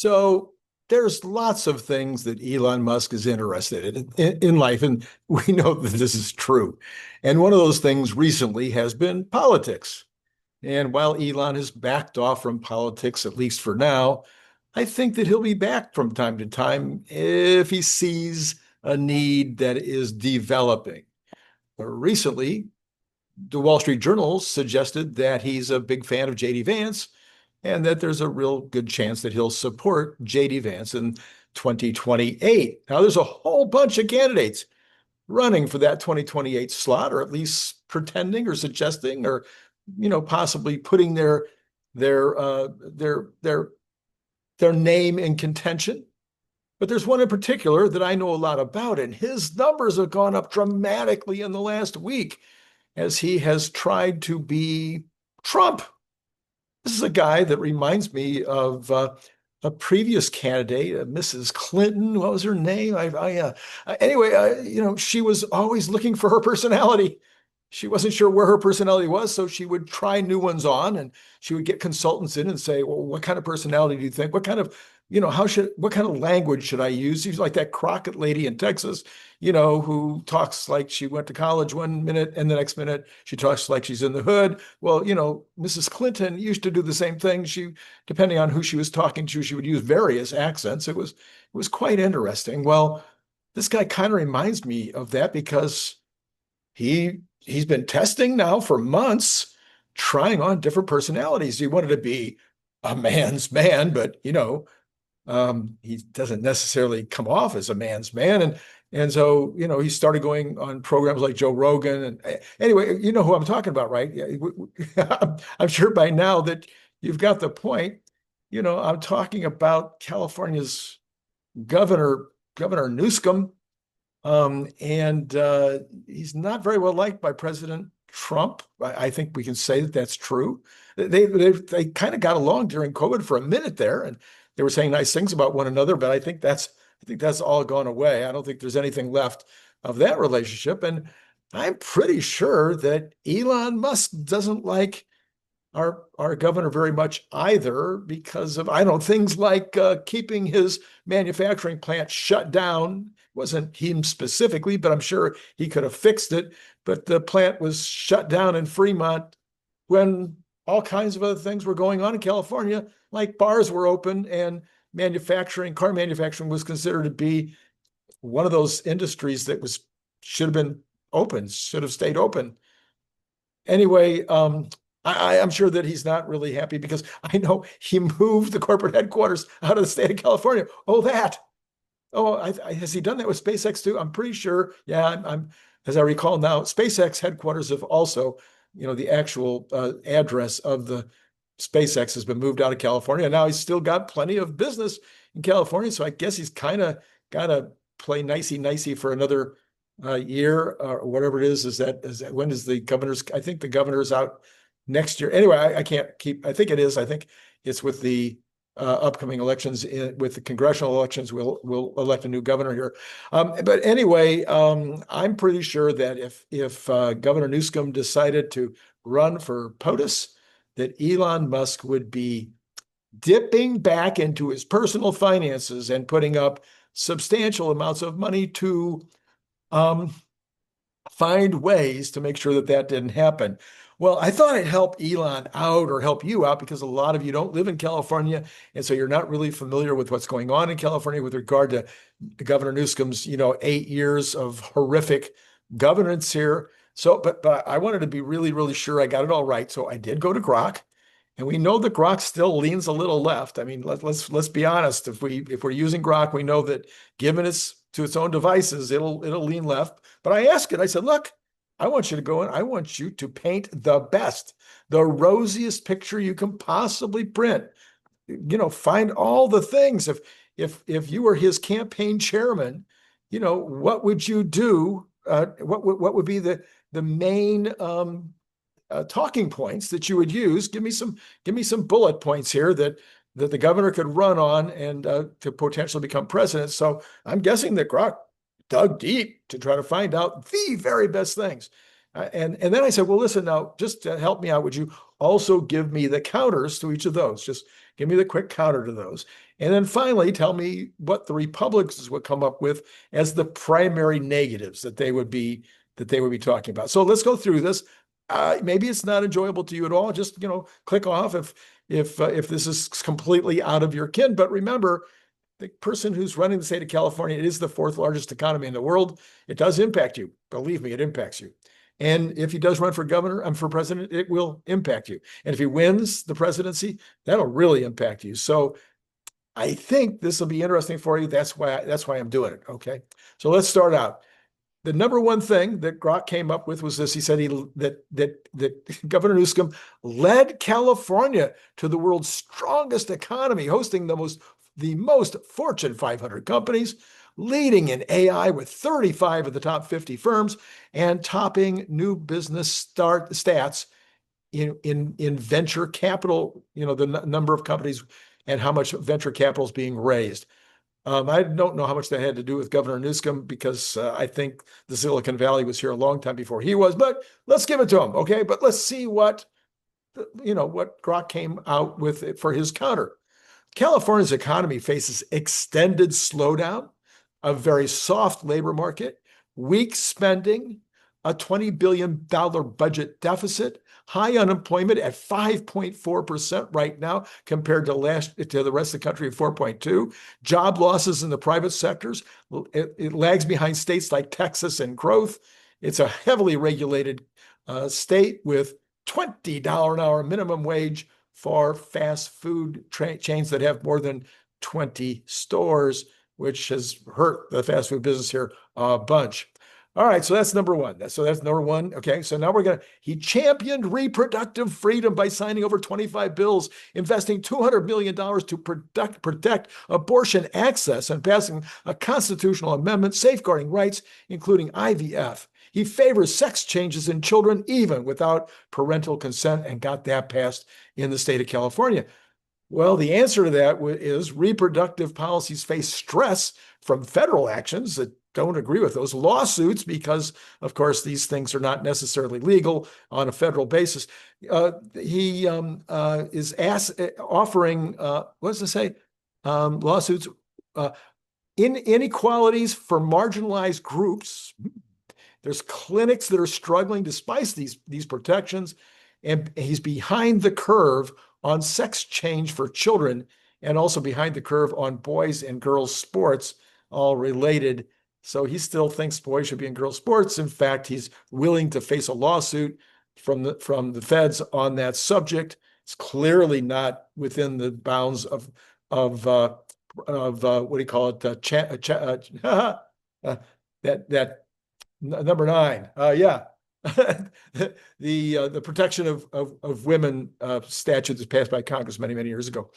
So there's lots of things that Elon Musk is interested in life, and we know that this is true. And one of those things recently has been politics. And while Elon has backed off from politics, at least for now, I think that he'll be back from time to time if he sees a need that is developing. Recently, the Wall Street Journal suggested that he's a big fan of J.D. Vance and that there's a real good chance that he'll support J.D. Vance in 2028. Now, there's a whole bunch of candidates running for that 2028 slot, or at least pretending or suggesting or, possibly putting their name in contention. But there's one in particular that I know a lot about, and his numbers have gone up dramatically in the last week as he has tried to be Trump. This is a guy that reminds me of a previous candidate, Mrs. Clinton. What was her name? Anyway, she was always looking for her personality. She wasn't sure where her personality was, so she would try new ones on, and she would get consultants in and say, "Well, what kind of personality do you think? What kind of, what kind of language should I use?" She's like that Crockett lady in Texas, who talks like she went to college one minute and the next minute she talks like she's in the hood. Well, Mrs. Clinton used to do the same thing. She, depending on who she was talking to, she would use various accents. It was quite interesting. Well, this guy kind of reminds me of that because he's been testing now for months, trying on different personalities. He wanted to be a man's man, but he doesn't necessarily come off as a man's man. And so, he started going on programs like Joe Rogan. And anyway, you know who I'm talking about, right? I'm sure by now that you've got the point. I'm talking about California's Governor Newsom. And he's not very well liked by President Trump. I think we can say that that's true. They kind of got along during COVID for a minute there, and they were saying nice things about one another. But I think that's all gone away. I don't think there's anything left of that relationship. And I'm pretty sure that Elon Musk doesn't like our governor very much either because of, I don't know, things like keeping his manufacturing plant shut down. Wasn't him specifically, but I'm sure he could have fixed it. But the plant was shut down in Fremont when all kinds of other things were going on in California, like bars were open and car manufacturing was considered to be one of those industries that should have been open, should have stayed open. Anyway, I'm sure that he's not really happy because I know he moved the corporate headquarters out of the state of California. Has he done that with SpaceX too? I'm pretty sure. Yeah, as I recall now, SpaceX headquarters have also, the actual address of the SpaceX has been moved out of California. Now he's still got plenty of business in California, so I guess he's kind of got to play nicey for another year or whatever it is. Is that when is the governor's? I think the governor's out next year. Anyway, I can't keep. I think it is. I think it's with the upcoming elections. With the congressional elections, we'll elect a new governor here. But anyway, I'm pretty sure that if Governor Newsom decided to run for POTUS, that Elon Musk would be dipping back into his personal finances and putting up substantial amounts of money to find ways to make sure that didn't happen. Well, I thought I'd help Elon out or help you out because a lot of you don't live in California. And so you're not really familiar with what's going on in California with regard to Governor Newsom's, 8 years of horrific governance here. So, but I wanted to be really, really sure I got it all right. So I did go to Grok, and we know that Grok still leans a little left. I mean, let's be honest. If we're using Grok, we know that given it's to its own devices, it'll lean left. But I asked it. I said, look, I want you to go in. I want you to paint the best, the rosiest picture you can possibly print. Find all the things. If you were his campaign chairman, what would you do? What would be the main talking points that you would use? Give me some bullet points here that the governor could run on and to potentially become president. So I'm guessing that Grok dug deep to try to find out the very best things. And then I said, well, listen, now, just to help me out, would you also give me the counters to each of those? Just give me the quick counter to those. And then finally, tell me what the Republicans would come up with as the primary negatives that they would be talking about. So let's go through this. Maybe it's not enjoyable to you at all. Just, click off if this is completely out of your kin. But remember, the person who's running the state of California, it is the fourth largest economy in the world. It does impact you. Believe me, it impacts you. And if he does run for governor, for president, it will impact you. And if he wins the presidency, that'll really impact you. So I think this will be interesting for you. That's why I'm doing it. Okay. So let's start out. The number one thing that 𝐒𝐻 came up with was this. He said that Governor Newsom led California to the world's strongest economy, hosting the most Fortune 500 companies, leading in AI with 35 of the top 50 firms, and topping new business stats in venture capital, the number of companies and how much venture capital is being raised. I don't know how much that had to do with Governor Newsom, because I think the Silicon Valley was here a long time before he was, but let's give it to him. Okay. But let's see what 𝐒𝐻 came out with for his counter. California's economy faces extended slowdown, a very soft labor market, weak spending, a $20 billion budget deficit, high unemployment at 5.4% right now compared to the rest of the country at 4.2%, job losses in the private sectors. It lags behind states like Texas in growth. It's a heavily regulated state with $20 an hour minimum wage for fast food chains that have more than 20 stores, which has hurt the fast food business here a bunch. All right, so that's number one. So that's number one. Okay, so now he championed reproductive freedom by signing over 25 bills, investing $200 million to protect abortion access, and passing a constitutional amendment safeguarding rights, including IVF. He favors sex changes in children even without parental consent, and got that passed in the state of California. Well, the answer to that is reproductive policies face stress from federal actions that don't agree with those lawsuits, because, of course, these things are not necessarily legal on a federal basis. He is offering, what does it say? Lawsuits, inequalities for marginalized groups. There's clinics that are struggling despite these protections, and he's behind the curve on sex change for children, and also behind the curve on boys and girls sports, all related. So he still thinks boys should be in girls sports. In fact, he's willing to face a lawsuit from the feds on that subject. It's clearly not within the bounds of what do you call it? That number 9. Yeah. The protection of women statute that's passed by Congress many, many years ago.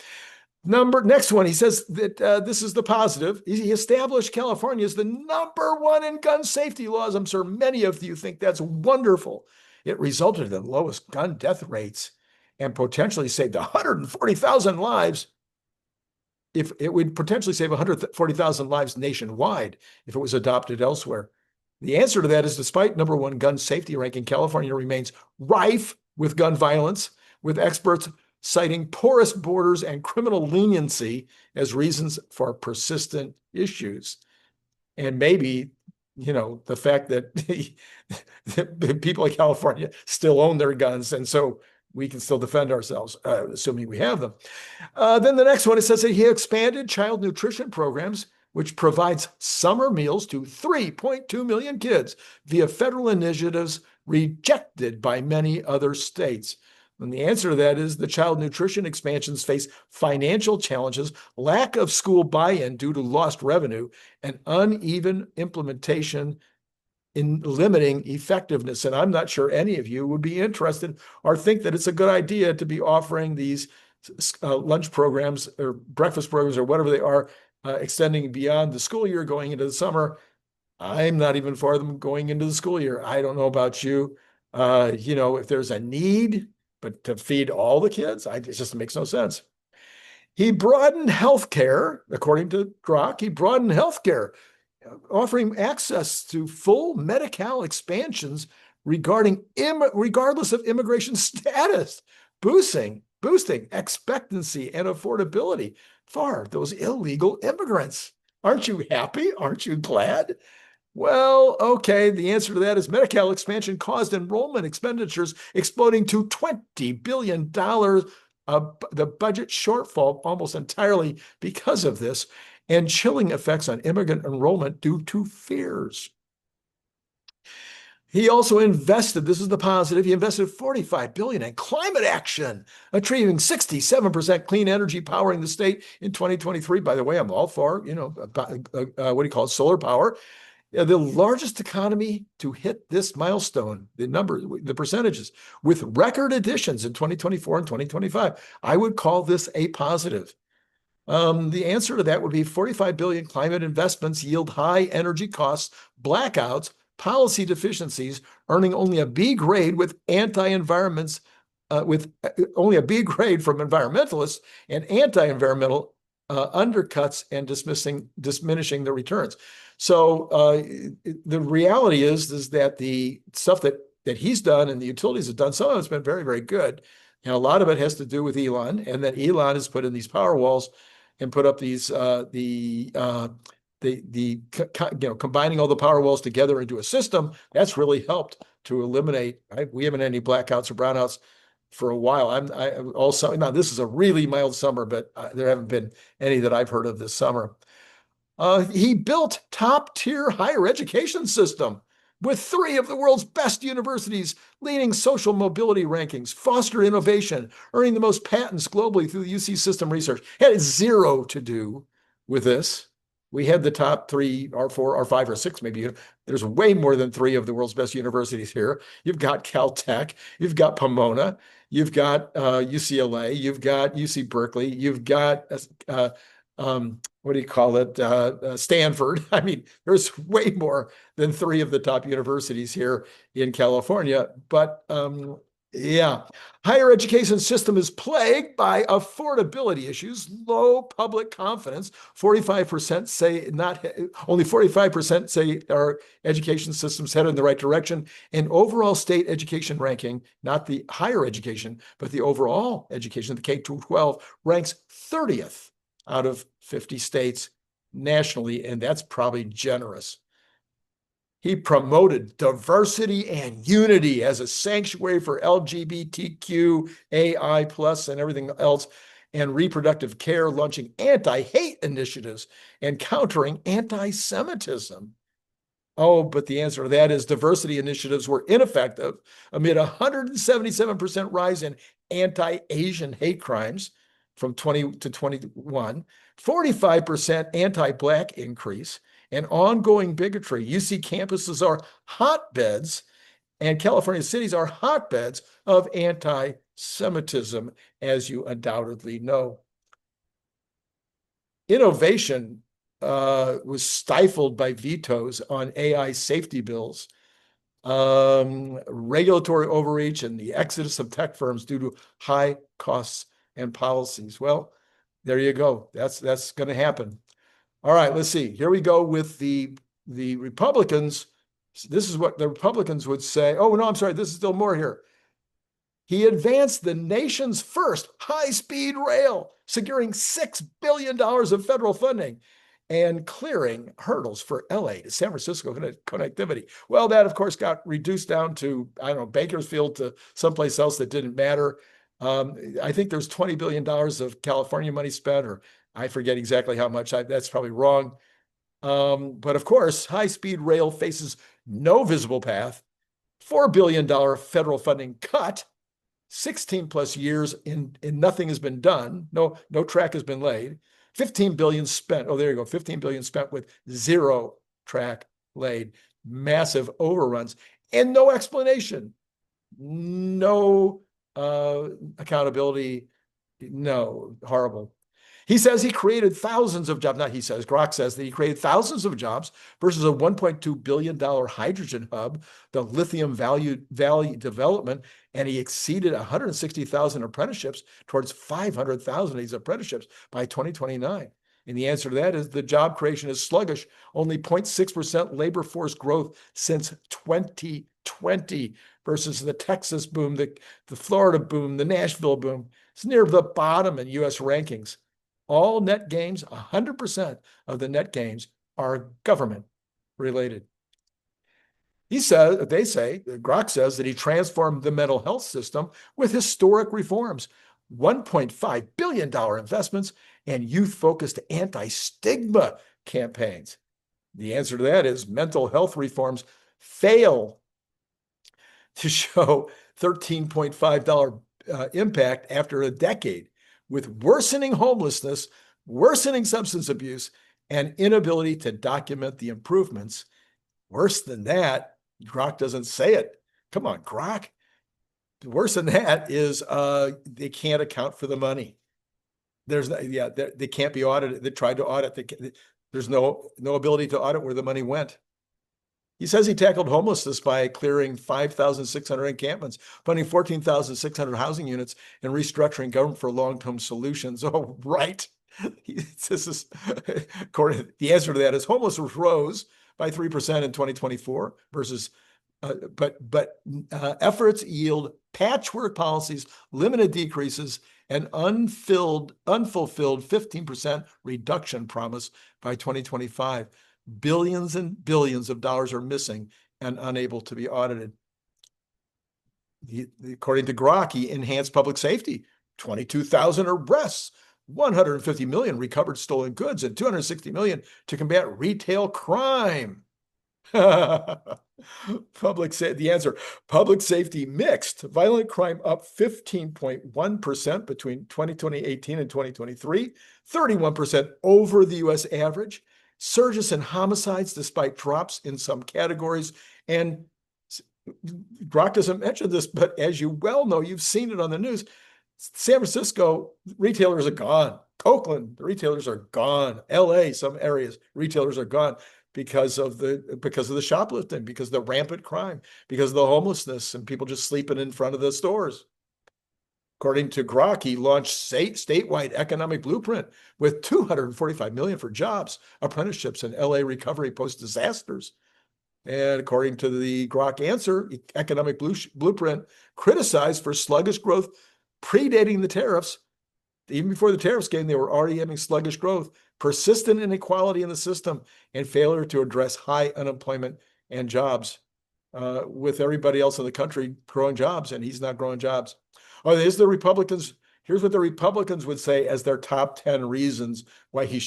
Next one, he says that this is the positive. He established California as the number one in gun safety laws. I'm sure many of you think that's wonderful. It resulted in the lowest gun death rates and potentially saved 140,000 lives. If it would potentially save 140,000 lives nationwide if it was adopted elsewhere. The answer to that is, despite number one gun safety ranking, California remains rife with gun violence, with experts citing porous borders and criminal leniency as reasons for persistent issues. And maybe, the fact that the people of California still own their guns, and so we can still defend ourselves, assuming we have them. Then the next one, it says that he expanded child nutrition programs, which provides summer meals to 3.2 million kids via federal initiatives rejected by many other states. And the answer to that is the child nutrition expansions face financial challenges, lack of school buy-in due to lost revenue, and uneven implementation in limiting effectiveness. And I'm not sure any of you would be interested or think that it's a good idea to be offering these lunch programs or breakfast programs or whatever they are, extending beyond the school year, going into the summer. I'm not even for them going into the school year. I don't know about you. If there's a need, but to feed all the kids, it just makes no sense. He broadened healthcare, according to 𝐒𝐻. He broadened healthcare, offering access to full Medi-Cal expansions regardless of immigration status, boosting expectancy and affordability for those illegal immigrants. Aren't you happy? Aren't you glad? Well, okay, the answer to that is Medi-Cal expansion caused enrollment expenditures exploding to $20 billion, the budget shortfall almost entirely because of this, and chilling effects on immigrant enrollment due to fears. He also invested, this is the positive, he invested $45 billion in climate action, achieving 67% clean energy powering the state in 2023. By the way, I'm all for, solar power. The largest economy to hit this milestone, the percentages, with record additions in 2024 and 2025. I would call this a positive. The answer to that would be 45 billion climate investments yield high energy costs, blackouts, policy deficiencies, earning only a B grade with anti-environments, only a B grade from environmentalists and anti-environmental undercuts and diminishing the returns. So the reality is that the stuff that he's done and the utilities have done, some of it's been very, very good. And a lot of it has to do with Elon, and that Elon has put in these power walls and put up these combining all the power walls together into a system. That's really helped to eliminate. We haven't had any blackouts or brownouts for a while. Now this is a really mild summer, but there haven't been any that I've heard of this summer. He built top-tier higher education system with 3 of the world's best universities leading social mobility rankings, fostered innovation, earning the most patents globally through the UC system research. It had 0 to do with this. We had the top 3 or 4 or 5 or 6, maybe. There's way more than 3 of the world's best universities here. You've got Caltech, you've got Pomona, you've got UCLA, you've got UC Berkeley, you've got Stanford. I mean, there's way more than 3 of the top universities here in California. But yeah, higher education system is plagued by affordability issues, low public confidence. 45% say only 45% say our education system's headed in the right direction. And overall state education ranking, not the higher education, but the overall education, the K-12, ranks 30th out of 50 states nationally, and that's probably generous. He promoted diversity and unity as a sanctuary for LGBTQAI+ and everything else, and reproductive care, launching anti-hate initiatives and countering anti-Semitism. Oh, but the answer to that is diversity initiatives were ineffective amid a 177% rise in anti-Asian hate crimes from 20 to 21, 45% anti-Black increase, and ongoing bigotry. UC campuses are hotbeds, and California cities are hotbeds of anti-Semitism, as you undoubtedly know. Innovation was stifled by vetoes on AI safety bills, regulatory overreach, and the exodus of tech firms due to high costs and policies. Well, there you go. That's going to happen. All right, let's see. Here we go with the Republicans. This is what the Republicans would say. Oh, no, I'm sorry. This is still more here. He advanced the nation's first high-speed rail, securing $6 billion of federal funding and clearing hurdles for LA to San Francisco connectivity. Well, that, of course, got reduced down to, I don't know, Bakersfield to someplace else that didn't matter. I think there's $20 billion of California money spent, or I forget exactly how much. That's probably wrong. But of course, high-speed rail faces no visible path, $4 billion federal funding cut, 16 plus years and nothing has been done. No track has been laid. 15 billion spent. Oh, there you go. 15 billion spent with 0 track laid. Massive overruns and no explanation. No accountability. No, horrible. He says he created thousands of jobs. Not he says, Grok says that he created thousands of jobs versus a $1.2 billion hydrogen hub, the lithium valley development, and he exceeded 160,000 apprenticeships towards 500,000 of these apprenticeships by 2029. And the answer to that is the job creation is sluggish. Only 0.6% labor force growth since 2020 versus the Texas boom, the Florida boom, the Nashville boom. It's near the bottom in U.S. rankings. All net gains, 100% of the net gains are government related. They say, Grok says that he transformed the mental health system with historic reforms, $1.5 billion investments, and youth-focused anti-stigma campaigns. The answer to that is mental health reforms fail to show $13.5 impact after a decade, with worsening homelessness, worsening substance abuse, and inability to document the improvements. Worse than that, Grok doesn't say it. Come on, Grok. Worse than that is they can't account for the money. They can't be audited. They tried to audit. There's no ability to audit where the money went. He says he tackled homelessness by clearing 5,600 encampments, funding 14,600 housing units, and restructuring government for long-term solutions. Oh, right. The answer to that is homelessness rose by 3% in 2024 versus, but efforts yield patchwork policies, limited decreases, and unfulfilled 15% reduction promise by 2025. Billions and billions of dollars are missing and unable to be audited. According to Grok, he enhanced public safety, 22,000 arrests, 150 million recovered stolen goods, and 260 million to combat retail crime. The answer, public safety mixed. Violent crime up 15.1% between 2018 and 2023, 31% over the US average. Surges in homicides despite drops in some categories. And Grok doesn't mention this, but as you well know, you've seen it on the news, San Francisco retailers are gone. Oakland, the retailers are gone. LA, some areas, retailers are gone because of the shoplifting, because of the rampant crime, because of the homelessness and people just sleeping in front of the stores. According to Grok, he launched statewide economic blueprint with $245 million for jobs, apprenticeships, and LA recovery post-disasters. And according to the Grok answer, economic blueprint criticized for sluggish growth predating the tariffs. Even before the tariffs came, they were already having sluggish growth, persistent inequality in the system, and failure to address high unemployment and jobs, with everybody else in the country growing jobs, and he's not growing jobs. Oh, here's what the Republicans would say as their top 10 reasons why he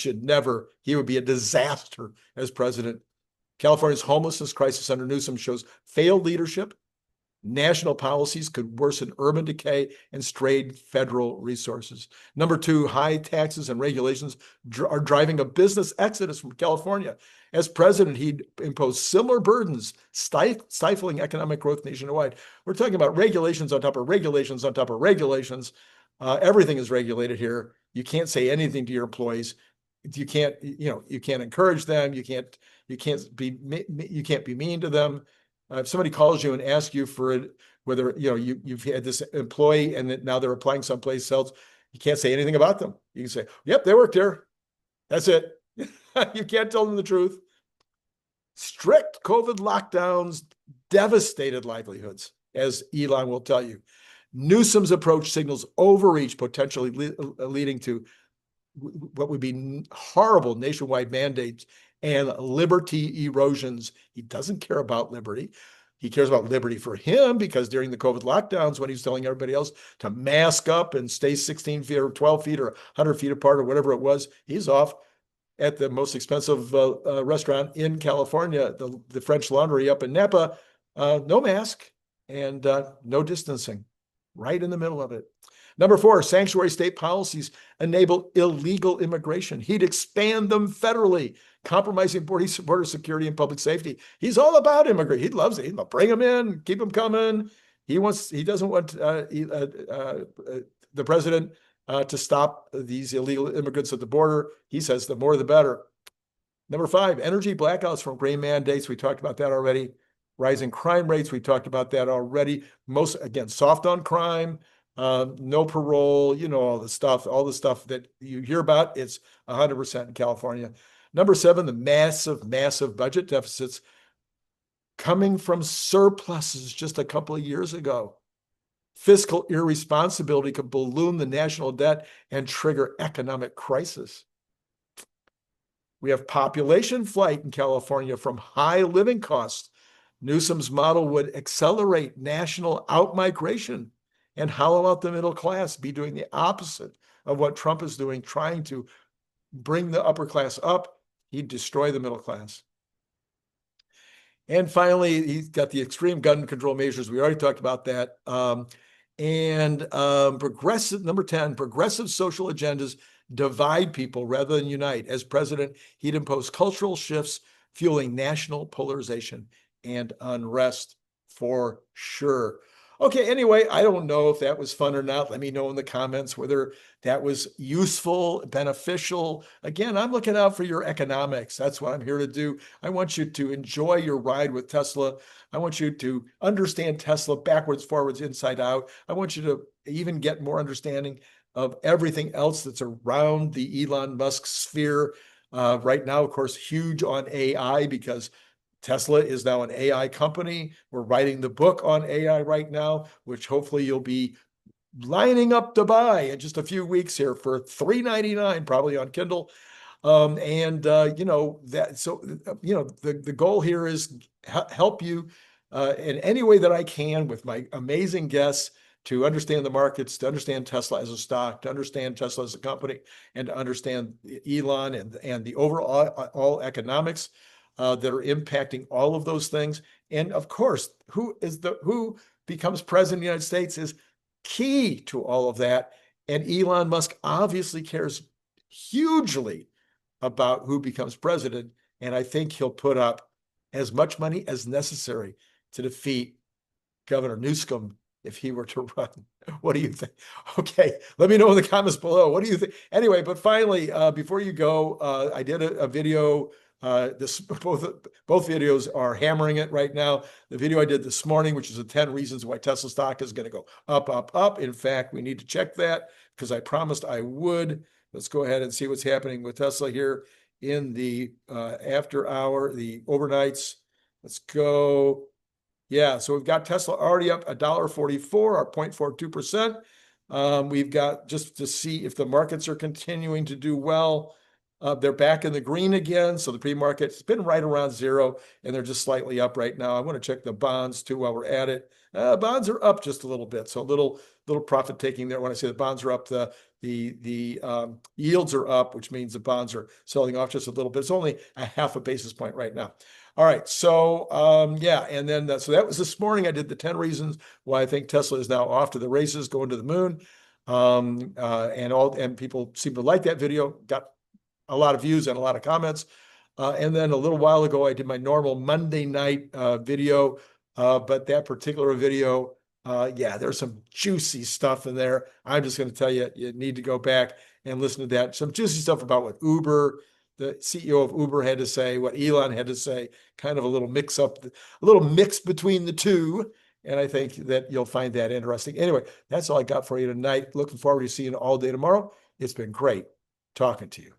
would be a disaster as president. California's homelessness crisis under Newsom shows failed leadership. National policies could worsen urban decay and strain federal resources. Number two, high taxes and regulations are driving a business exodus from California. As president, he'd impose similar burdens, stifling economic growth nationwide. We're talking about regulations on top of regulations on top of regulations. Everything is regulated here. You can't say anything to your employees. You can't encourage them. You can't be mean to them. If somebody calls you and asks you for whether you've had this employee and that now they're applying someplace else, you can't say anything about them. You can say, "Yep, they worked here." That's it. You can't tell them the truth. Strict COVID lockdowns devastated livelihoods, as Elon will tell you. Newsom's approach signals overreach, potentially leading to what would be horrible nationwide mandates and liberty erosions. He doesn't care about liberty. He cares about liberty for him because during the COVID lockdowns, when he's telling everybody else to mask up and stay 16 feet or 12 feet or 100 feet apart or whatever it was, he's off at the most expensive restaurant in California, the French Laundry up in Napa, no mask and no distancing, right in the middle of it. Number four, sanctuary state policies enable illegal immigration. He'd expand them federally, compromising border security and public safety. He's all about immigration. He loves it. He'll bring them in, keep them coming. He doesn't want the president to stop these illegal immigrants at the border. He says the more the better. Number five, energy blackouts from gray mandates. We talked about that already. Rising crime rates. We talked about that already. Soft on crime. no parole, all the stuff that you hear about. It's 100% in California. Number 7, the massive, massive budget deficits coming from surpluses just a couple of years ago. Fiscal irresponsibility could balloon the national debt and trigger economic crisis. We have population flight in California from high living costs. Newsom's model would accelerate national outmigration and hollow out the middle class, be doing the opposite of what Trump is doing, trying to bring the upper class up. He'd destroy the middle class. And finally, he's got the extreme gun control measures. We already talked about that. Progressive, number 10, progressive social agendas divide people rather than unite. As president, he'd impose cultural shifts, fueling national polarization and unrest for sure. Okay, anyway, I don't know if that was fun or not. Let me know in the comments whether that was useful, beneficial. Again, I'm looking out for your economics. That's what I'm here to do. I want you to enjoy your ride with Tesla. I want you to understand Tesla backwards, forwards, inside out. I want you to even get more understanding of everything else that's around the Elon Musk sphere. Right now, of course, huge on AI because Tesla is now an AI company. We're writing the book on AI right now, which hopefully you'll be lining up to buy in just a few weeks here for $3.99, probably on Kindle. The goal here is help you in any way that I can with my amazing guests to understand the markets, to understand Tesla as a stock, to understand Tesla as a company, and to understand Elon and the overall economics that are impacting all of those things. And of course, who becomes president of the United States is key to all of that. And Elon Musk obviously cares hugely about who becomes president. And I think he'll put up as much money as necessary to defeat Governor Newsom if he were to run. What do you think? Okay, let me know in the comments below. What do you think? Anyway, but finally, before you go, I did a video. Both videos are hammering it right now. The video I did this morning, which is the 10 reasons why Tesla stock is going to go up, up, up. In fact, we need to check that because I promised I would. Let's go ahead and see what's happening with Tesla here in the after hour, the overnights. Let's go. Yeah, so we've got Tesla already up $1.44 or 0.42%. We've got, just to see if the markets are continuing to do well, they're back in the green again. So the pre-market's been right around zero, and they're just slightly up right now. I want to check the bonds too while we're at it. Bonds are up just a little bit, so a little profit taking there. When I say the bonds are up, the yields are up, which means the bonds are selling off just a little bit. It's only a half a basis point right now. All right, so yeah, and then so that was this morning. I did the 10 reasons why I think Tesla is now off to the races, going to the moon, and people seem to like that video. Got a lot of views and a lot of comments. And then a little while ago, I did my normal Monday night video, but that particular video, yeah, there's some juicy stuff in there. I'm just going to tell you, you need to go back and listen to that. Some juicy stuff about what Uber, the CEO of Uber, had to say, what Elon had to say, kind of a little mix between the two. And I think that you'll find that interesting. Anyway, that's all I got for you tonight. Looking forward to seeing you all day tomorrow. It's been great talking to you.